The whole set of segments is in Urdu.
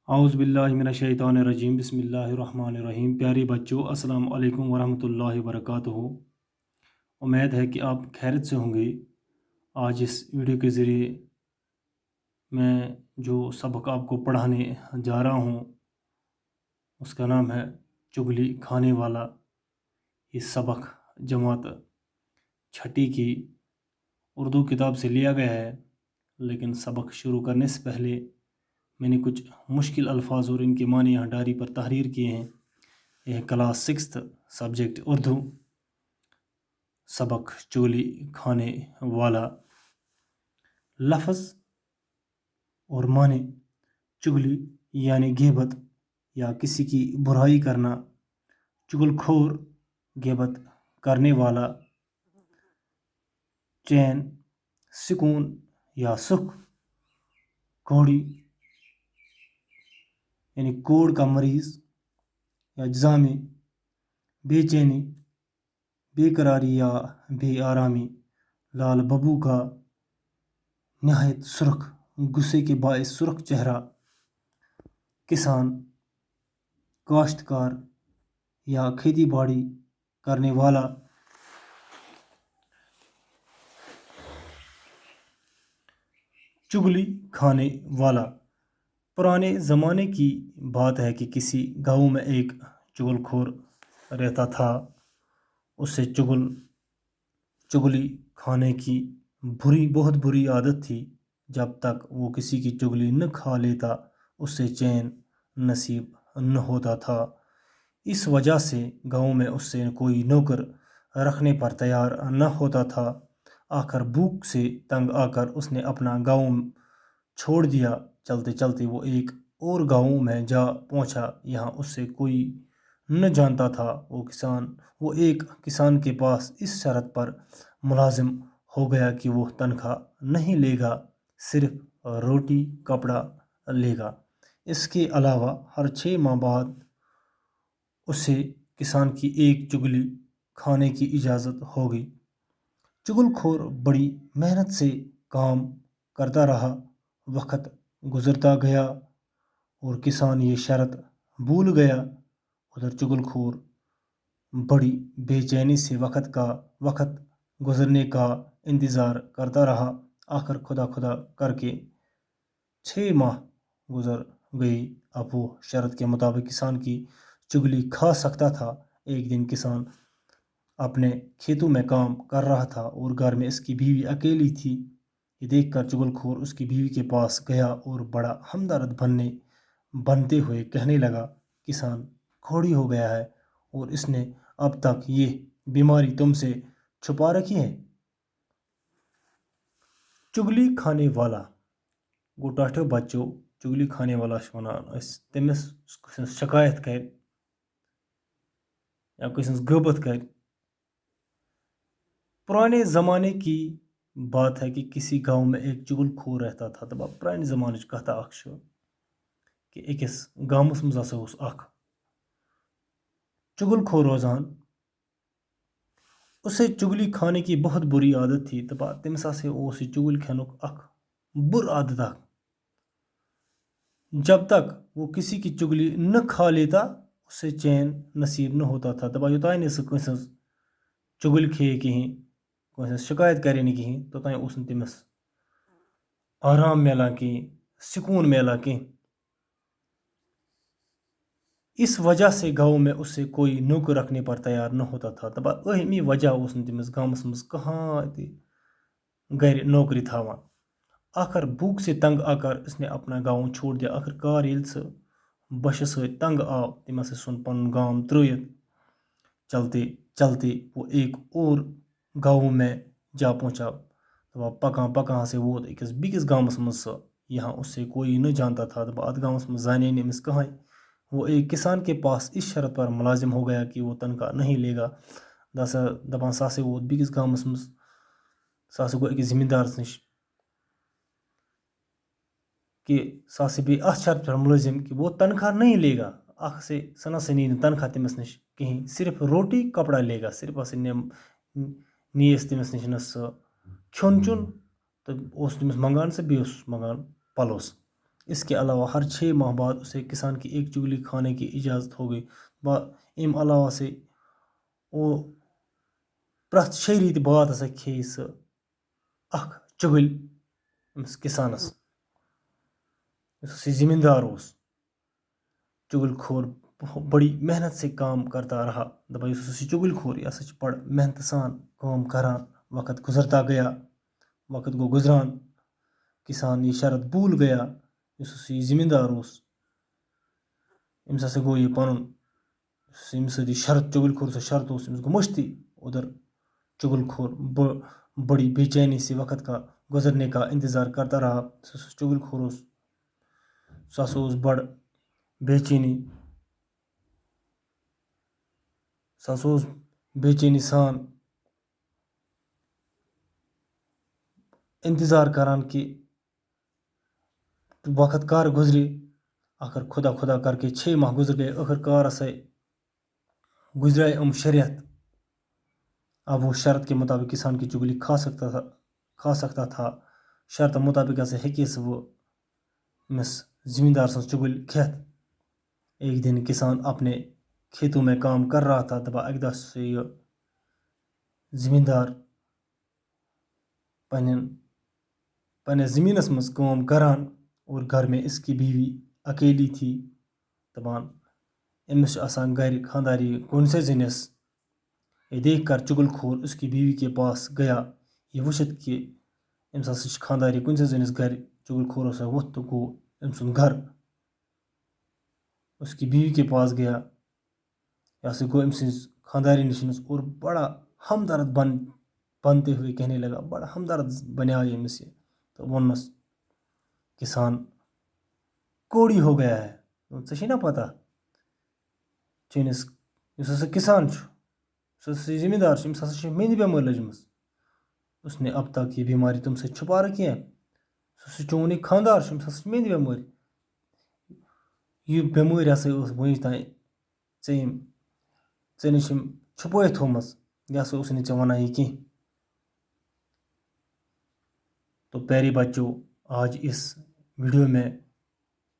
اعوذ باللہ من الشیطان الرجیم بسم اللہ الرحمن الرحیم۔ پیارے بچوں، السلام علیکم ورحمۃ اللہ وبرکاتہ۔ امید ہے کہ آپ خیریت سے ہوں گے۔ آج اس ویڈیو کے ذریعے میں جو سبق آپ کو پڑھانے جا رہا ہوں اس کا نام ہے چگلی کھانے والا۔ یہ سبق جماعت چھٹی کی اردو کتاب سے لیا گیا ہے، لیکن سبق شروع کرنے سے پہلے میں نے کچھ مشکل الفاظ اور ان کے معنی یہاں ڈائری پر تحریر کیے ہیں۔ یہ کلاس 6 سبجیکٹ اردو، سبق چگلی کھانے والا۔ لفظ اور معنی: چگلی یعنی غیبت یا کسی کی برائی کرنا، چگل خور غیبت کرنے والا، چین سکون یا سکھ، کوڑی یعنی کوڑ کا مریض یا جزامی، بے چینی، بے قراری یا بے آرامی، لال ببو کا نہایت سرخ، غصے کے باعث سرخ چہرہ، کسان، کاشتکار یا کھیتی باڑی کرنے والا، چگلی کھانے والا۔ پرانے زمانے کی بات ہے کہ کسی گاؤں میں ایک چگل خور رہتا تھا۔ اسے چگلی کھانے کی بہت بری عادت تھی۔ جب تک وہ کسی کی چگلی نہ کھا لیتا اسے چین نصیب نہ ہوتا تھا۔ اس وجہ سے گاؤں میں اس سے کوئی نوکر رکھنے پر تیار نہ ہوتا تھا۔ آخر بھوک سے تنگ آ کر اس نے اپنا گاؤں چھوڑ دیا۔ چلتے چلتے وہ ایک اور گاؤں میں جا پہنچا۔ یہاں اس سے کوئی نہ جانتا تھا۔ وہ ایک کسان کے پاس اس شرط پر ملازم ہو گیا کہ وہ تنخواہ نہیں لے گا، صرف روٹی کپڑا لے گا۔ اس کے علاوہ ہر 6 ماہ بعد اسے کسان کی ایک چگلی کھانے کی اجازت ہوگی۔ چگل خور بڑی محنت سے کام کرتا رہا۔ وقت گزرتا گیا اور کسان یہ شرط بھول گیا۔ ادھر چگل خور بڑی بے چینی سے وقت گزرنے کا انتظار کرتا رہا۔ آخر خدا کر کے 6 ماہ گزر گئی۔ اب وہ شرط کے مطابق کسان کی چگلی کھا سکتا تھا۔ ایک دن کسان اپنے کھیتوں میں کام کر رہا تھا اور گھر میں اس کی بیوی اکیلی تھی۔ یہ دیکھ کر چگل خور اس کی بیوی کے پاس گیا اور بڑا ہمدرد بنتے ہوئے کہنے لگا، کسان کھوڑی ہو گیا ہے اور اس نے اب تک یہ بیماری تم سے چھپا رکھی ہے۔ چگلی کھانے والا گو ٹاٹھو بچو چگلی کھانے والا ونان تمس شکایت کر یا کسی غیبت کر۔ پرانے زمانے کی بات ہے کہ کسی گاؤں میں ایک چگل خور رہتا تھا۔ دپا پرانہِ زمانٕچ کتھا اکھ چھِ کہ أکِس گامس منٛز ہسا اوس اکھ چگل خور روزان۔ اسے چگلی کھانے کی بہت بری عادت تھی۔ دپا تٔمِس ہسا اوس یہ چگل کھینُک اکھ بُرٕ عادت اکھ۔ جب تک وہ کسی کی چگلی نہ کھا لیتا اسے چین نصیب نہ ہوتا تھا۔ دپا یوتانۍ نہٕ سُہ کٲنٛسہِ ہٕنٛز چگل کھیٚیہِ کِہیٖنۍ، کٲنٛسہِ ہٕنٛز شکایت کرِ نہٕ کِہیٖنۍ، توٚتانۍ اوس نہٕ تٔمِس آرام میلان کِہیٖنۍ، سکون میلان کِہیٖنۍ۔ اس وجہ سے گاؤں میں اسے کوئی نوکر رکھنے پر تیار نہ ہوتا تھا۔ دپا امی وجہ اوس نہٕ تٔمِس گامس منٛز کٕہٲنۍ تہِ گرِ نوکری تھاوان۔ آخر بھوک سے تنگ آ کر اس نے اپنا گاؤں چھوڑ دیا۔ آخر کار ییٚلہِ سُہ بشہِ سۭتۍ تنگ آو تٔمۍ ہسا ژھُن پنُن گام ترٲیِتھ۔ چلتے چلتے وہ ایک اور گاؤں میں جا پہنچا۔ دپا پکان پکان ہسا ووت أکِس بیٚکِس گامس منٛز سُہ۔ یہاں اسے کوئی نہ جانتا تھا۔ دپا اتھ گامس منٛز زانے نہٕ أمِس کٕہٲنۍ۔ وہ ایک کسان کے پاس اس شرط پر ملازم ہو گیا کہ وہ تنخواہ نہیں لے گا۔ دپان سُہ ہسا ووت بیٚکِس گامس منٛز، سُہ ہسا گوٚو أکِس زمیٖندارس نِش کہ سُہ ہسا پیٚیہِ اتھ شرط پر ملٲزم کہ وہ تنخواہ نہیں لے گا۔ سُہ نسا نی نہٕ تنخواہ تٔمِس نِش کِہیٖنۍ، صرف روٹی کپڑا لے گا۔ صرف ہسا نیس تٔمِس نِش سُہ کھیوٚن چیوٚن تہٕ اوس تٔمِس منٛگان سُہ، بیٚیہِ اوسُس منٛگان پلوس۔ اس کے علاوہ ہر 6 ماہ بعد اسے کسان کی ایک چگلی کھانے کی اجازت ہو گئی ام علاوہ سے وہ پرٛٮ۪تھ 6 ریتہِ بعد ہسا کھیٚیہِ سُہ اکھ چُگٕلۍ أمِس کسانس یُس ہسا زمیندار اوس چُگل کھور بڑی محنت سے کام کرتا رہا دپان یُس ہسا چُگل کھور یہِ ہسا چھُ بڑٕ محنتہٕ سان کٲم کران وقت گزرتا گیا وقت گوٚو گُزران کسان یہ شرط بھوٗل گیا یُس ہسا یہِ زمیندار اوس أمِس ہسا گوٚو یہِ پنُن ییٚمہِ سۭتۍ یہِ شرط چُگل کھور سُہ شرط اوس أمِس گوٚو مٔشتٕے ادھر چُگل کھور بڑی بے چینی سے وقت کا گزرنے کا انتظار کرتا رہا سُہ چُگل کھور اوس سُہ ہسا اوس بڑٕ بے چینی سان انتظار کران کہ وقت کر گزرے آخر خدا کر کے 6 ماہ گزر گئے آخر کار ہسا گزرائے شریعت اب وہ شرط کے مطابق کسان کی چگلی کھا سکتا تھا شرط مطابق ہسا ہیٚکہِ سُہ وہ أمِس زمیندار سٕنٛز چُگل کھٮ۪تھ ایک دن کسان اپنے کھیتوں میں کام کر رہا تھا دپان اکہِ دۄہ سے یہ زمیندار پننِس زمینس منٛز کٲم کران اور گھر میں اس کی بیوی اکیلی تھی دپان أمِس چھُ آسان گھرِ خانداری کُنہِ سے زٔنِس یہ دیکھ کر چُگل کھور اس کی بیوی کے پاس گیا یہ وٕچھِتھ کہ أمِس ہسا چھِ خانداری کُنہِ سے زٔنِس گھرِ چُگل کھور ہسا ووٚتھ تہٕ گوٚو أمۍ سُنٛد گھر اس کی بیوی کے پاس گیا یہ ہسا گوٚو أمۍ سٕنٛز خانداری نِش اور بڑا ہمدرد بنتے ہوئے کہنے لگا بڑا ہمدرد بنیٛاو أمِس یہِ تہٕ ووٚننَس کسان کوڑی ہو گیا ہے ژےٚ چھے نا پتہ چٲنِس یُس ہسا کسان چھُ یُس ہسا زمیندار چھُ أمِس ہسا چھِ میٚنٛدِ بٮ۪مٲرۍ لٔجمٕژ اس نے اب تک یہ بیماری تم سے چھپا رکھی ہے سُہ ہسا چون یہِ خاندار چھُ أمِس ہسا چھِ میٚنٛدِ بٮ۪مٲرۍ یہِ بٮ۪مٲرۍ ہسا ٲس وٕنیُک تانۍ ژےٚ نِش چھُپٲیِتھ تھوٚمٕژ یہِ ہسا اوسُے نہٕ ژےٚ وَنان یہِ کینٛہہ تو پیارے بچوں آج اس ویڈیو میں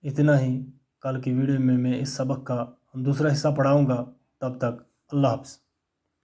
اتنا ہی کل کی ویڈیو میں اس سبق کا دوسرا حصہ پڑھاؤں گا تب تک اللہ حافظ